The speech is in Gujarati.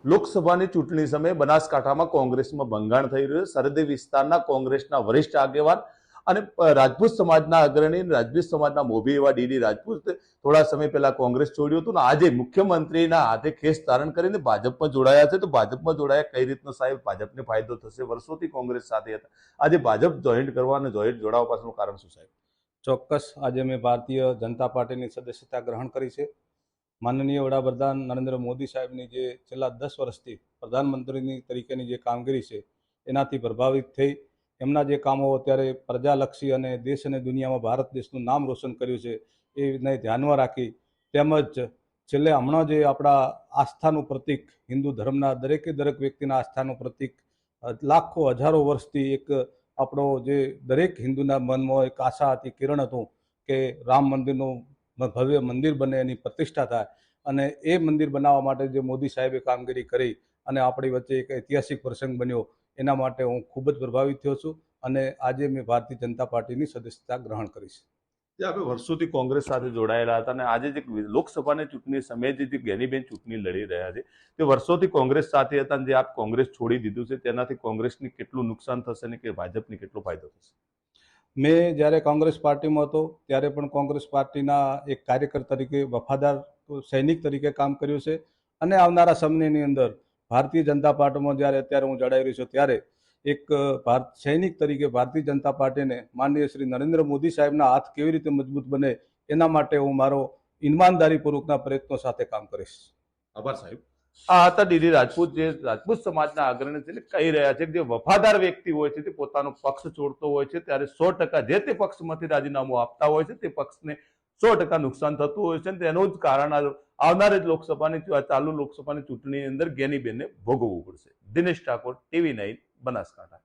લોકસભાની ચૂંટણી સમયે બનાસકાંઠામાં કોંગ્રેસમાં ભંગાણ થઈ રહ્યું છે. સરહદી વિસ્તારના કોંગ્રેસના વરિષ્ઠ આગેવાન અને રાજપૂત સમાજના અગ્રણી, રાજપૂત સમાજના મોભી એવા ડીડી રાજપૂત થોડા સમય પહેલા કોંગ્રેસ છોડ્યું હતું ને આજે મુખ્યમંત્રીના હાથે કેસ ધારણ કરીને ભાજપમાં જોડાયા છે. તો ભાજપમાં જોડાયા કઈ રીતનો સાહેબ ભાજપને ફાયદો થશે? વર્ષોથી કોંગ્રેસ સાથે હતા, આજે ભાજપ જોઈન્ટ કરવા અને જોઈન્ટ જોડાવા પાછળનું કારણ શું સાહેબ? ચોક્કસ આજે મેં ભારતીય જનતા પાર્ટીની સદસ્યતા ગ્રહણ કરી છે. માનનીય વડાપ્રધાન નરેન્દ્ર મોદી સાહેબની જે છેલ્લા 10 વર્ષથી પ્રધાનમંત્રીની તરીકેની જે કામગીરી છે એનાથી પ્રભાવિત થઈ એમના જે કામો અત્યારે પ્રજાલક્ષી અને દેશ અને દુનિયામાં ભારત દેશનું નામ રોશન કર્યું છે એને ધ્યાનમાં રાખી, તેમજ છેલ્લે હમણાં જે આપણા આસ્થાનું પ્રતીક, હિન્દુ ધર્મના દરેકે દરેક વ્યક્તિના આસ્થાનું પ્રતીક લાખો હજારો વર્ષથી એક આપણો જે દરેક હિન્દુના મનમાં એક આશા હતી, કિરણ હતું કે રામ મંદિરનું ભવ્ય મંદિર બને, એની પ્રતિષ્ઠા થાય. અને એ મંદિર બનાવવા માટે જે મોદી સાહેબે કામગીરી કરી અને આપણી વચ્ચે એક ઐતિહાસિક પ્રસંગ બન્યો, એના માટે હું ખૂબ જ પ્રભાવિત થયો છું અને આજે મેં ભારતીય જનતા પાર્ટીની સદસ્યતા ગ્રહણ કરી છે. જે આપણે વર્ષોથી કોંગ્રેસ સાથે જોડાયેલા હતા અને આજે જે લોકસભાની ચૂંટણી સમયે જે ગેનીબેન ચૂંટણી લડી રહ્યા છે તે વર્ષોથી કોંગ્રેસ સાથે હતા અને જે આપ કોંગ્રેસ છોડી દીધું છે તેનાથી કોંગ્રેસને કેટલું નુકસાન થશે ને કે ભાજપને કેટલો ફાયદો થશે? મેં જ્યારે કોંગ્રેસ પાર્ટીમાં હતો ત્યારે પણ કોંગ્રેસ પાર્ટીના એક કાર્યકર તરીકે, વફાદાર સૈનિક તરીકે કામ કર્યું છે અને આવનારા સમયની અંદર ભારતીય જનતા પાર્ટીમાં જ્યારે અત્યારે હું જોડાઈ રહ્યો છું ત્યારે એક સૈનિક તરીકે ભારતીય જનતા પાર્ટીને માનનીય શ્રી નરેન્દ્ર મોદી સાહેબના હાથ કેવી રીતે મજબૂત બને એના માટે હું મારો ઈમાનદારીપૂર્વકના પ્રયત્નો સાથે કામ કરીશ. આભાર સાહેબ. આ હતા ડીડી રાજપૂત, જે રાજપૂત સમાજના અગ્રણી છે, કહી રહ્યા છે કે જે વફાદાર વ્યક્તિ હોય છે તે પોતાનો પક્ષ છોડતો હોય છે ત્યારે 100% જે તે પક્ષમાંથી રાજીનામું આપતા હોય છે તે પક્ષને 100% નુકસાન થતું હોય છે. તેનું જ કારણ આવનારી ચાલુ લોકસભાની ચૂંટણીની અંદર ગેનીબેનને ભોગવવું પડશે. દિનેશ ઠાકોર, TV9, બનાસકાંઠા.